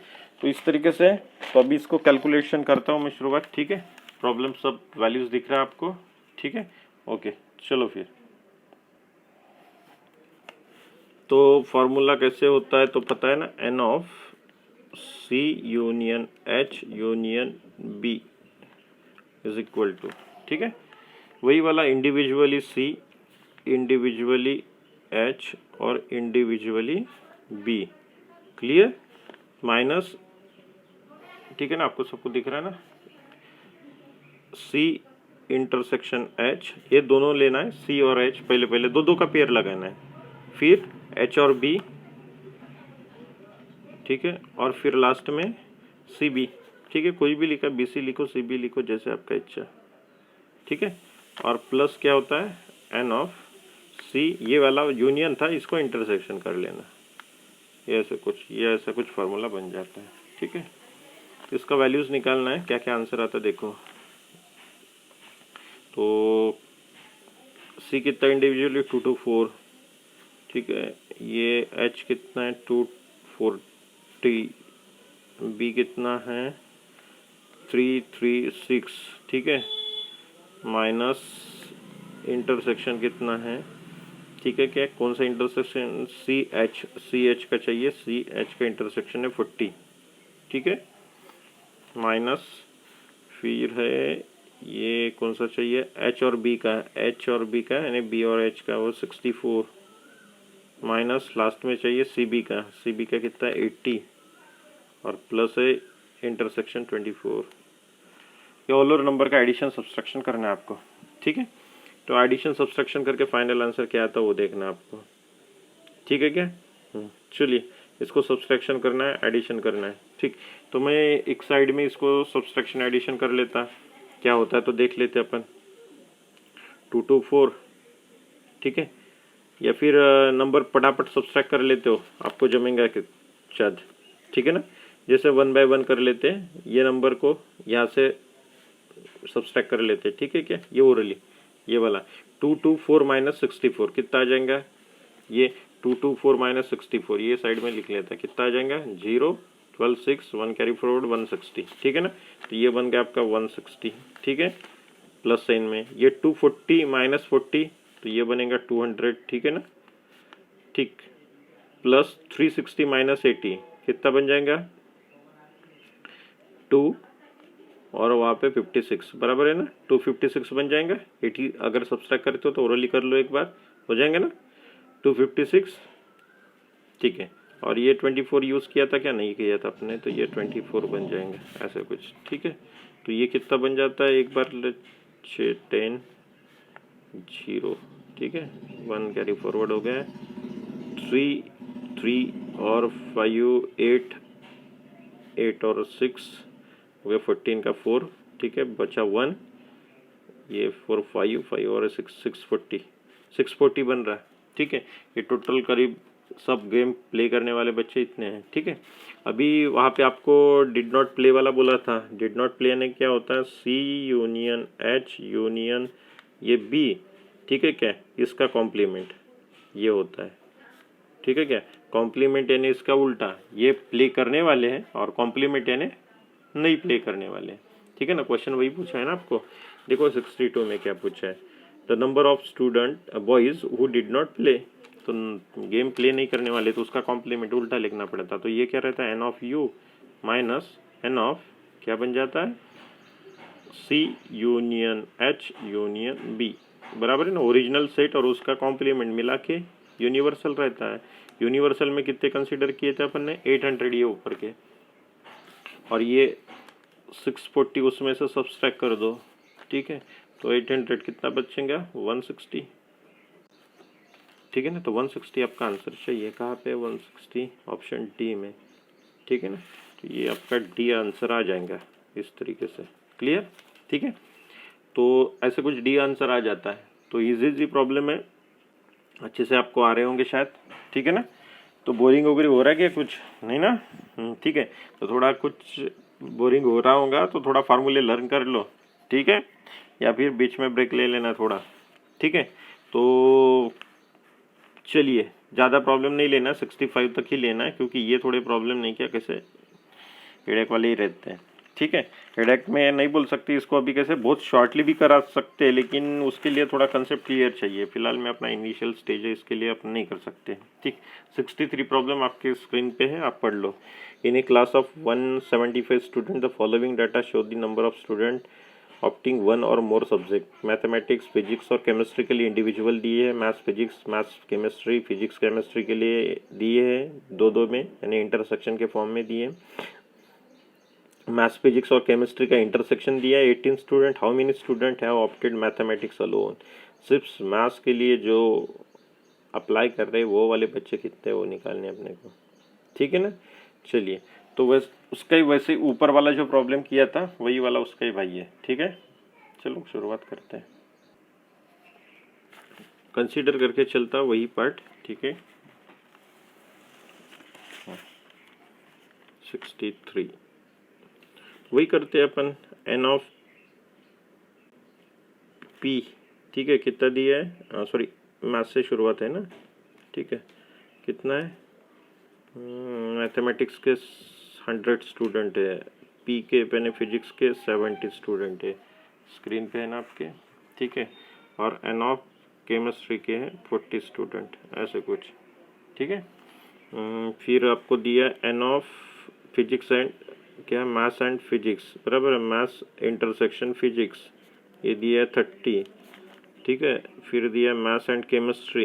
तो इस तरीके से, तो अभी इसको कैलकुलेशन करता हूँ मैं शुरुआत, ठीक है। प्रॉब्लम सब वैल्यूज दिख रहा है आपको, ठीक है, ओके। चलो फिर, तो फॉर्मूला कैसे होता है तो पता है ना, N of C union H union B is equal to, ठीक है, वही वाला इंडिविजुअली C, इंडिविजुअली H और इंडिविजुअली B, क्लियर, माइनस, ठीक है ना, आपको सबको दिख रहा है ना, C इंटरसेक्शन H, ये दोनों लेना है, C और H, पहले पहले दो दो का पेयर लगाना है, फिर H और B, ठीक है, और फिर लास्ट में CB, ठीक है, कोई भी लिखा, BC लिखो, CB लिखो, जैसे आपका इच्छा, ठीक है, और प्लस क्या होता है N ऑफ C, ये वाला यूनियन था, इसको इंटरसेक्शन कर लेना, ये ऐसा कुछ फार्मूला बन जाता है, ठीक है। इसका वैल्यूज निकालना है, क्या क्या आंसर आता है देखो। तो C कितना इंडिविजुअली 2 to 4, ठीक है, ये H कितना है 240, B कितना है 336, ठीक है, माइनस इंटरसेक्शन कितना है, ठीक है, क्या कौन सा इंटरसेक्शन, CH का चाहिए, CH का इंटरसेक्शन है 40, ठीक है, माइनस फिर है ये कौन सा चाहिए, H और B का, H और B का यानी B और H का वो 64, माइनस लास्ट में चाहिए CB का कितना है 80, और प्लस है इंटरसेक्शन 24। ये ऑल ओवर नंबर का एडिशन सब्सट्रैक्शन करना है आपको, ठीक है। तो एडिशन सब्सट्रैक्शन करके फाइनल आंसर क्या आता है वो देखना है आपको, ठीक है क्या। चलिए इसको सब्सट्रैक्शन करना है, एडिशन करना है, ठीक। तो मैं एक साइड में इसको सब्सट्रैक्शन एडिशन कर लेता, क्या होता है तो देख लेते अपन, 2 to 4, ठीक है, या फिर नंबर फटाफट सब्सट्रैक्ट कर लेते हो, आपको जमेगा कि शायद, ठीक है ना, जैसे 1 by 1 कर लेते हैं, ये नंबर को यहाँ से सब्सट्रैक्ट कर लेते हैं, ठीक है क्या, ये ओरली, ये वाला 2 to 4 माइनस 64 कितना आ जाएगा, ये 2 to 4 माइनस 64, ये साइड में लिख लेता है, कितना आ जाएगा 0, 12, 6, 1 कैरी फॉरवर्ड 160, ठीक है ना, तो ये बन गया आपका 160, ठीक है, प्लस साइन में ये 240 माइनस 40, तो ये बनेगा 200, ठीक है ना, ठीक, प्लस 360 माइनस 80 कितना बन जाएगा 2, और वहाँ पे 56 बराबर है ना, 256 बन जाएगा, 80 अगर सब्सट्रैक्ट करते हो तो ओरली कर लो एक बार, हो जाएंगे ना 256, ठीक है, और ये 24 यूज़ किया था क्या, नहीं किया था अपने, तो ये 24 बन जाएंगे ऐसे कुछ, ठीक है। तो ये कितना बन जाता है एक बार 6, 10, 0, ठीक है, 1 कैरी फॉरवर्ड हो गया, 3 और 5 8, 8 और 6 हो गया, 14 का 4, ठीक है, बचा 1, ये 4 5 और 640 बन रहा है, ठीक है। ये टोटल करीब सब गेम प्ले करने वाले बच्चे इतने हैं, ठीक है। अभी वहाँ पे आपको डिड नॉट प्ले वाला बोला था, डिड नॉट प्ले यानी क्या होता है, C यूनियन H यूनियन ये B, ठीक है क्या, इसका कॉम्प्लीमेंट ये होता है, ठीक है क्या, कॉम्प्लीमेंट यानी इसका उल्टा, ये प्ले करने वाले हैं और कॉम्प्लीमेंट यानी नहीं प्ले करने वाले, ठीक है ना। क्वेश्चन वही पूछा है ना आपको, देखो 62 में क्या पूछा है, the number of student boys who did not play, तो गेम प्ले नहीं करने वाले, तो उसका कॉम्प्लीमेंट उल्टा लिखना पड़ता, तो ये क्या रहता है N of U minus N of क्या बन जाता है C union H union B, बराबर है ना, ओरिजिनल सेट और उसका कॉम्प्लीमेंट मिला के यूनिवर्सल रहता है। यूनिवर्सल में कितने कंसीडर किए थे अपन ने 800, ये ऊपर के, और ये 640 उसमें से सब्सट्रैक्ट कर दो, ठीक है, तो 800 कितना बचेगा 160, ठीक है ना, तो 160 आपका आंसर चाहिए, कहाँ पे 160 ऑप्शन डी में, ठीक है ना, तो ये आपका डी आंसर आ जाएगा इस तरीके से, क्लियर, ठीक है। तो ऐसे कुछ डी आंसर आ जाता है, तो इजी प्रॉब्लम है, अच्छे से आपको आ रहे होंगे शायद, ठीक है ना। तो बोरिंग वगैरह हो रहा है क्या, कुछ नहीं ना, ठीक है, तो थोड़ा कुछ बोरिंग हो रहा होगा तो थोड़ा फार्मूले लर्न कर लो, ठीक है, या फिर बीच में ब्रेक ले लेना थोड़ा, ठीक है। तो चलिए ज़्यादा प्रॉब्लम नहीं लेना, 65 तक ही लेना है, क्योंकि ये थोड़े प्रॉब्लम नहीं क्या कैसे हेडेक वाले ही रहते हैं, ठीक है। हेडेक में नहीं बोल सकते इसको अभी, कैसे बहुत शॉर्टली भी करा सकते हैं, लेकिन उसके लिए थोड़ा कंसेप्ट क्लियर चाहिए, फिलहाल में अपना इनिशियल स्टेज है, इसके लिए अपन नहीं कर सकते, ठीक। 63 प्रॉब्लम आपके स्क्रीन पे है, आप पढ़ लो। In a class of 175 student the following data show the number of student opting one और मोर सब्जेक्ट। मैथमेटिक्स, फिजिक्स और केमिस्ट्री के लिए इंडिविजुअल दिए है, maths physics, maths chemistry, physics chemistry के लिए दिए हैं दो दो में, यानी इंटरसेक्शन के फॉर्म में दिए। मैथ्स फिजिक्स और केमिस्ट्री का इंटरसेक्शन दिया है 18 student. How many student have opted mathematics alone. सिर्फ मैथ्स के लिए जो अप्लाई कर रहे हैं वो वाले बच्चे कितने वो निकालने अपने को, ठीक है ना। चलिए, तो वैसे उसका ही वैसे ऊपर वाला जो प्रॉब्लम किया था वही वाला उसका ही भाई है, ठीक है। चलो शुरुआत करते हैं, कंसीडर करके चलता वही पार्ट, ठीक है। 63 वही करते हैं अपन, एन ऑफ पी, ठीक है। कितना दिया है, सॉरी मैथ से शुरुआत है ना, ठीक है। कितना है, मैथमेटिक्स के 100 स्टूडेंट है, पी के मैंने फिजिक्स के 70 स्टूडेंट है, स्क्रीन पे है ना आपके, ठीक है। और एन ऑफ केमिस्ट्री के हैं 40 स्टूडेंट, ऐसे कुछ, ठीक है। फिर आपको दिया एन ऑफ फिजिक्स एंड क्या, मैथ्स एंड फिजिक्स, बराबर है, मैथ्स इंटरसेक्शन फिजिक्स, ये दिया है 30, ठीक है। फिर दिया मैथ्स एंड केमिस्ट्री,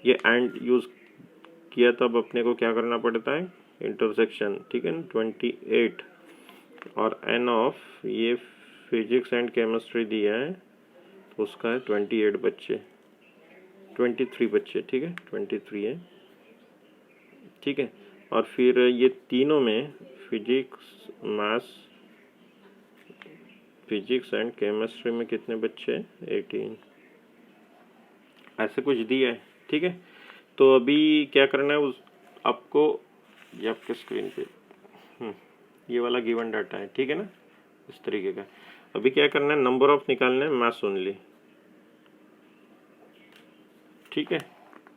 ये एंड यूज़ किया तब अपने को क्या करना पड़ता है, इंटरसेक्शन, ठीक है ना, 28। और एन ऑफ ये फिजिक्स एंड केमिस्ट्री दिया है तो उसका है 28 बच्चे, 23 बच्चे, ठीक है, 23 है, ठीक है। और फिर ये तीनों में physics, maths, physics and chemistry में कितने बच्चे, 18, ऐसे कुछ दिया है, ठीक है। तो अभी क्या करना है उस आपको, ये आपके स्क्रीन पे ये वाला गिवन डाटा है, ठीक है ना, इस तरीके का। अभी क्या करना है, नंबर ऑफ निकालना है मैथ्स ओनली, ठीक है।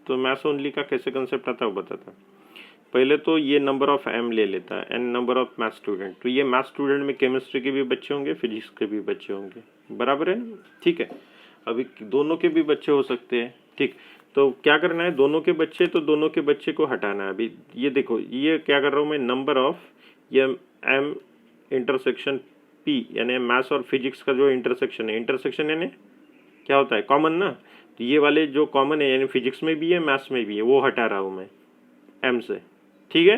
तो मैथ्स ओनली का कैसे कंसेप्ट आता है वो बताता। पहले तो ये नंबर ऑफ एम ले लेता है, N number of math student. तो ये मैथ स्टूडेंट में केमिस्ट्री के भी बच्चे होंगे, फिजिक्स के भी बच्चे होंगे, बराबर है, ठीक है। अभी दोनों के भी बच्चे हो सकते हैं, ठीक। तो क्या करना है, दोनों के बच्चे, तो दोनों के बच्चे को हटाना है। अभी ये देखो, ये क्या कर रहा हूँ मैं, नंबर ऑफ ये एम इंटरसेक्शन पी, यानी मैथ्स और फिजिक्स का जो इंटरसेक्शन है, इंटरसेक्शन यानी क्या होता है, कॉमन ना। तो ये वाले जो कॉमन है, यानी फिजिक्स में भी है मैथ्स में भी है, वो हटा रहा हूँ मैं एम से, ठीक है,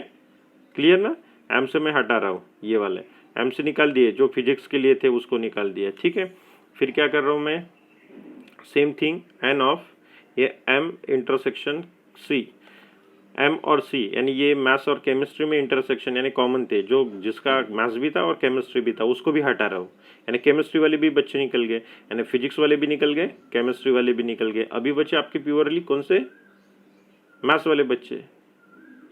क्लियर ना। एम से मैं हटा रहा हूँ, ये वाले एम से निकाल दिए, जो फिजिक्स के लिए थे उसको निकाल दिया, ठीक है। फिर क्या कर रहा हूँ मैं, सेम थिंग, एन ऑफ ये एम इंटरसेक्शन सी, एम और सी, यानी ये मैथ्स और केमिस्ट्री में इंटरसेक्शन यानी कॉमन थे, जो जिसका मैथ्स भी था और केमिस्ट्री भी था उसको भी हटा रहा हूँ, यानी केमिस्ट्री वाले भी बच्चे निकल गए, यानी फिजिक्स वाले भी निकल गए, केमिस्ट्री वाले भी निकल गए। अभी बचे आपके प्योरली कौन से, मैथ्स वाले बच्चे,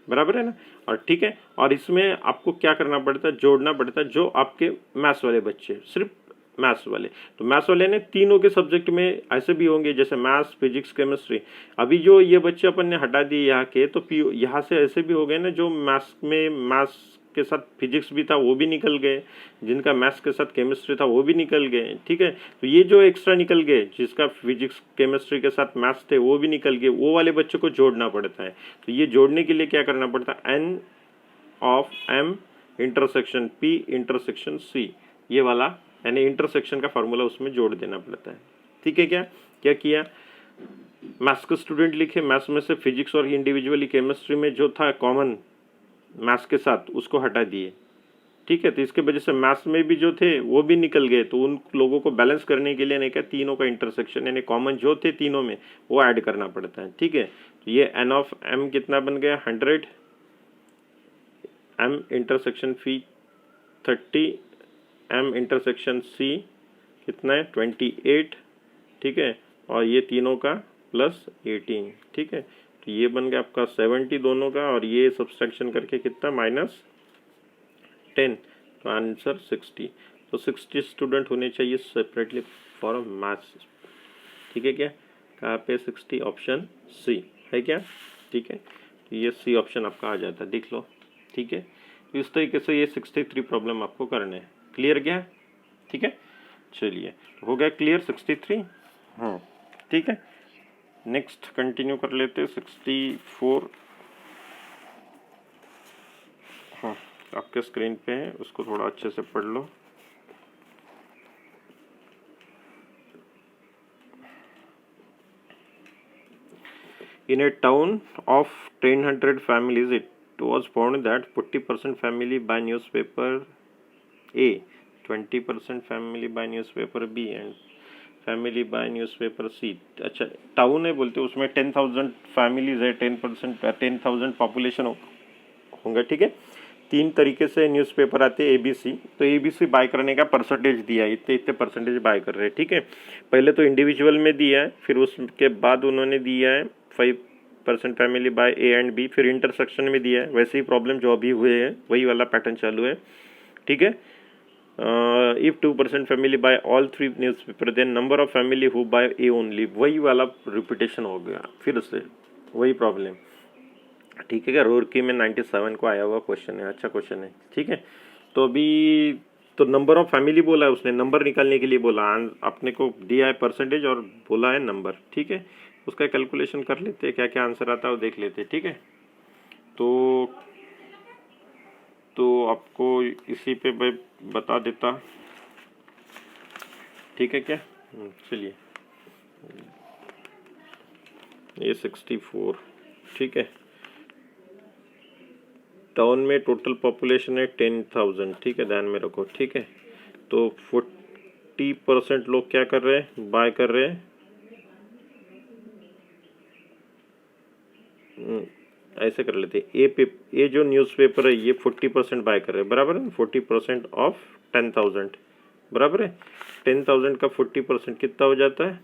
बराबर है ना। और ठीक है, और इसमें आपको क्या करना पड़ता है, जोड़ना पड़ता है जो आपके मैथ्स वाले बच्चे, सिर्फ मैथ्स वाले। तो मैथ्स वाले ने तीनों के सब्जेक्ट में ऐसे भी होंगे जैसे मैथ्स, फिजिक्स, केमिस्ट्री। अभी जो ये बच्चे अपन ने हटा दिए यहाँ के, तो यहाँ से ऐसे भी हो गए ना, जो मैथ्स में मैथ्स के साथ फिजिक्स भी था वो भी निकल गए, जिनका मैथ्स के साथ केमिस्ट्री था वो भी निकल गए, ठीक है। तो ये जो एक्स्ट्रा निकल गए, जिसका फिजिक्स केमिस्ट्री के साथ मैथ्स थे वो भी निकल गए, वो वाले बच्चों को जोड़ना पड़ता है। तो ये जोड़ने के लिए क्या करना पड़ता है, N of M intersection P intersection C, ये वाला यानी इंटरसेक्शन का फार्मूला उसमें जोड़ देना पड़ता है, ठीक है। क्या क्या किया, मैथ्स के स्टूडेंट लिखे, मैथ्स में से फिजिक्स और इंडिविजुअली केमिस्ट्री में जो था कॉमन मैथ्स के साथ उसको हटा दिए, ठीक है। तो इसके वजह से मैथ्स में भी जो थे वो भी निकल गए, तो उन लोगों को बैलेंस करने के लिए नहीं क्या, तीनों का इंटरसेक्शन यानी कॉमन जो थे तीनों में वो ऐड करना पड़ता है, ठीक है। तो ये एन ऑफ एम कितना बन गया, 100, एम इंटरसेक्शन फी 30, एम इंटरसेक्शन सी कितना है 28, ठीक है। और ये तीनों का प्लस 18, ठीक है। तो ये बन गया आपका 70 दोनों का, और ये सब्सट्रैक्शन करके कितना -10, तो आंसर 60। तो 60 स्टूडेंट होने चाहिए सेपरेटली फॉर मैथ्स, ठीक है। क्या कहाँ पे 60, ऑप्शन सी है क्या, ठीक है। तो ये सी ऑप्शन आपका आ जाता है, देख लो, ठीक है। तो इस तरीके से ये 63 प्रॉब्लम आपको करने हैं, क्लियर क्या है, ठीक है। चलिए हो गया क्लियर 63, ठीक है। नेक्स्ट कंटिन्यू कर लेते हैं 64, आपके स्क्रीन पे है, उसको थोड़ा अच्छे से पढ़ लो। In a town of 1000 families, it was found that 40% family buy newspaper A, 20% family buy newspaper B and family buy newspaper C। अच्छा, टाउन है बोलते, उसमें 10,000 फैमिलीज है, 10,000 पॉपुलेशन होंगे, ठीक है। 3 तरीके से न्यूज़पेपर आते हैं ABC। तो ABC बाय करने का परसेंटेज दिया है, इतने इतने परसेंटेज बाय कर रहे हैं, ठीक है। पहले तो इंडिविजुअल में दिया है, फिर उसके बाद उन्होंने दिया है 5% family by A and B, फिर इंटरसेक्शन में दिया है। वैसे ही प्रॉब्लम जो अभी हुए हैं वही वाला पैटर्न चालू है, ठीक है। If 2% family buy all 3 newspaper, then number of family who buy A only, वही वाला रिपीटेशन हो गया फिर से, वही प्रॉब्लम, ठीक है क्या। रूरकी में 97 को आया हुआ क्वेश्चन है, अच्छा क्वेश्चन है, ठीक है। तो अभी तो नंबर ऑफ फैमिली बोला है उसने, नंबर निकालने के लिए बोला, अपने को दिया है परसेंटेज और बोला है नंबर, ठीक है। उसका कैलकुलेशन कर लेते हैं, क्या क्या आंसर आता है वो देख लेते हैं, ठीक है। तो आपको इसी पे मैं बता देता, ठीक है क्या। चलिए, ये 64, ठीक है। टाउन में टोटल पॉपुलेशन है 10,000, ठीक है, ध्यान में रखो, ठीक है। तो 40% लोग क्या कर रहे हैं, बाय कर रहे हैं, ऐसे कर लेते हैं। ए जो न्यूज़पेपर है ये 40% बाय कर रहे हैं, बराबर है। 40% ऑफ 10,000, बराबर है। 10,000 का 40% कितना हो जाता है,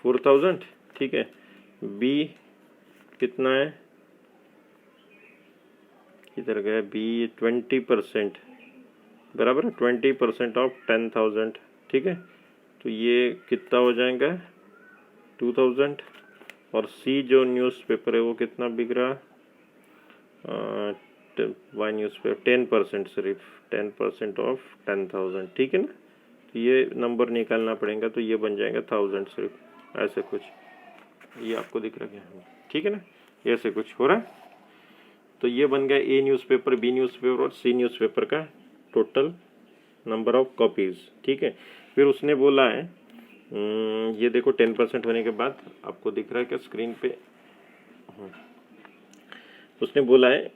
4,000, ठीक है। बी कितना है, किधर गया बी, 20%, बराबर है। 20% ऑफ 10,000, ठीक है। तो ये कितना हो जाएगा, 2,000। और सी जो न्यूज़पेपर है वो कितना बिक रहा, वाई न्यूज़पेपर 10%, सिर्फ 10% ऑफ 10,000, ठीक है ना। तो ये नंबर निकालना पड़ेगा, तो ये बन जाएगा 1000 सिर्फ, ऐसे कुछ, ये आपको दिख रहा है, ठीक है ना, ऐसे कुछ हो रहा है। तो ये बन गया ए न्यूज़पेपर, बी न्यूज़पेपर और सी न्यूज़पेपर का टोटल नंबर ऑफ कॉपीज़, ठीक है। फिर उसने बोला है, ये देखो 10% होने के बाद आपको दिख रहा है क्या स्क्रीन पे, उसने बोला है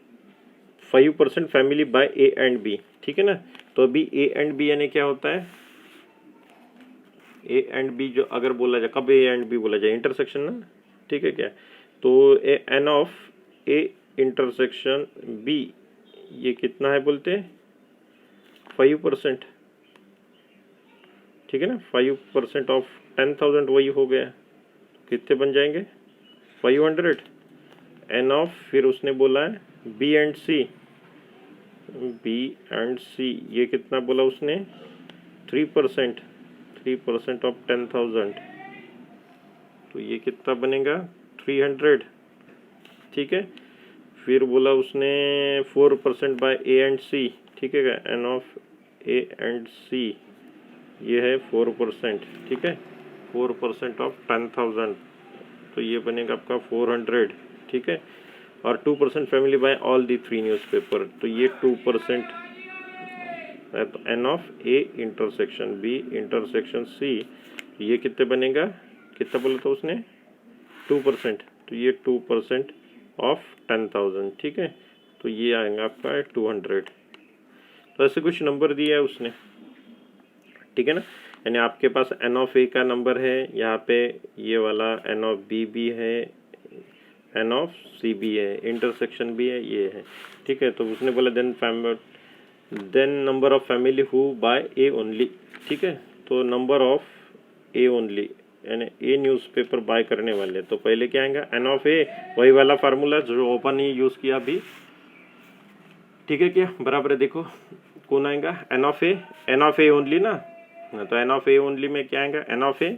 5% family by A and B, ठीक है ना। तो अभी ए एंड बी यानी क्या होता है, ए एंड बी जो अगर बोला जाए, कब ए एंड बी बोला जाए, इंटरसेक्शन ना, ठीक है क्या। तो N of A intersection B, ये कितना है बोलते हैं 5%, ठीक है ना। 5% ऑफ 10,000 वही हो गया, कितने बन जाएंगे 500। एन ऑफ, फिर उसने बोला है B and C, B and C ये कितना बोला उसने 3%, 3% ऑफ 10,000, तो ये कितना बनेगा 300, ठीक है। फिर बोला उसने 4% बाय ए एंड सी, ठीक है। N of A and C ये है 4%, ठीक है। 4% ऑफ 10,000, तो ये बनेगा आपका 400, ठीक है। और 2% family by all the 3 newspaper, तो ये 2% है। तो N of A intersection B intersection C, ये कितने बनेगा, कितना बोला था उसने 2%, तो ये 2% ऑफ 10,000, ठीक है। तो ये आएगा आपका 200। तो ऐसे कुछ नंबर दिया है उसने, ठीक है ना। यानी आपके पास एन ऑफ ए का नंबर है यहाँ पे, ये वाला एन ऑफ बी भी है, एन ऑफ सी भी है, इंटरसेक्शन भी है, ये है, ठीक है। तो उसने बोला then number of family who by A only, ठीक है। तो नंबर ऑफ ए ओनली यानी ए न्यूज़पेपर बाय करने वाले, तो पहले क्या आएगा एन ऑफ ए, वही वाला फार्मूला जो ओपन ही यूज़ किया अभी, ठीक है क्या, बराबर है। देखो कौन आएगा एन ऑफ ए ओनली ना, तो एन ऑफ ए ओनली में क्या आएगा N of A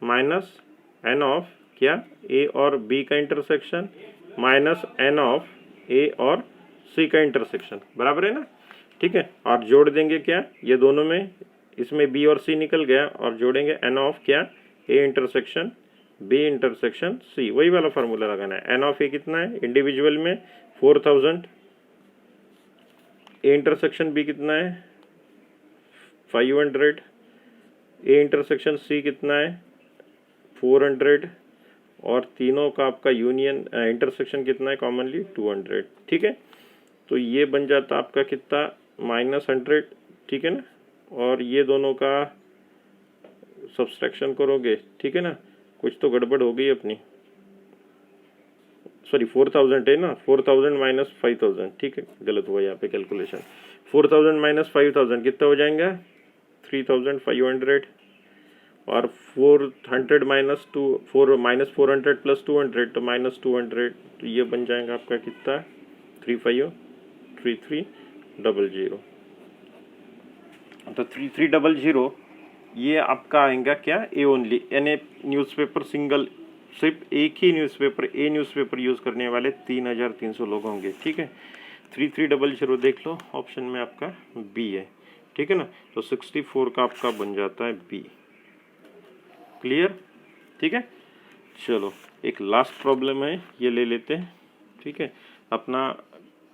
minus N of क्या ए और बी का intersection minus N of A और सी का इंटरसेक्शन, बराबर है ना, ठीक है। और जोड़ देंगे क्या, ये दोनों में, इसमें बी और सी निकल गया, और जोड़ेंगे एन ऑफ क्या A intersection B intersection C, वही वाला फार्मूला लगाना है। एन ऑफ ए कितना है इंडिविजुअल में 4000, ए इंटरसेक्शन बी कितना है 500, ए इंटरसेक्शन सी कितना है 400, और तीनों का आपका यूनियन इंटरसेक्शन कितना है कॉमनली 200। ठीक है, तो ये बन जाता आपका कितना -100। ठीक है ना, और ये दोनों का सब्सट्रैक्शन करोगे, ठीक है ना, कुछ तो गड़बड़ हो गई अपनी, सॉरी 4000 है ना, 4000 माइनस 5000, ठीक है, गलत हुआ यहाँ पे कैलकुलेशन। 4000 माइनस 5000 कितना हो जाएगा 3500, और 400 माइनस 400 प्लस 200 तो -200, तो ये बन जाएगा आपका कितना 353300। तो 3300 ये आपका आएगा क्या ए ओनली, यानी न्यूज़पेपर सिंगल, सिर्फ एक ही न्यूज़पेपर ए न्यूज़पेपर यूज़ करने वाले 3300 लोग होंगे। ठीक है, 3300 देख लो ऑप्शन में आपका बी है। ठीक है ना, तो 64 का आपका बन जाता है बी। क्लियर? ठीक है, चलो एक लास्ट प्रॉब्लम है, ये ले लेते हैं। ठीक है, अपना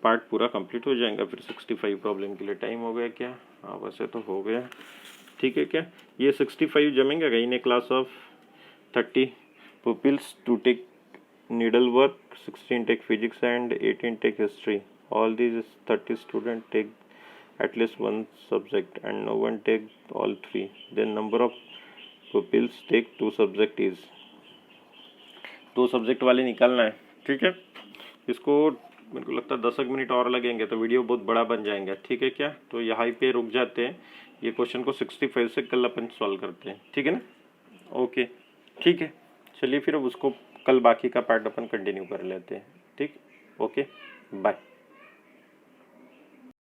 पार्ट पूरा कंप्लीट हो जाएगा, फिर 65 प्रॉब्लम के लिए टाइम हो गया क्या? हाँ वैसे तो हो गया। ठीक है, क्या ये 65 जमेंगे इन a class of 30 pupils to take needle work, 16 take physics and 18 take history. All these 30 students take at least one subject and no one take all three. Then number of pupils take two subject is, दो subject वाले निकालना है। ठीक है, इसको मेरे को लगता है 10 मिनट और लगेंगे तो वीडियो बहुत बड़ा बन जाएगा। ठीक है, क्या तो यहाँ पे रुक जाते हैं, ये क्वेश्चन को 65 से कल अपन सॉल्व करते हैं। ठीक है ना, ओके ठीक है, चलिए फिर अब उसको कल बाकी का पार्ट अपन कंटिन्यू कर लेते हैं। ठीक, ओके बाय।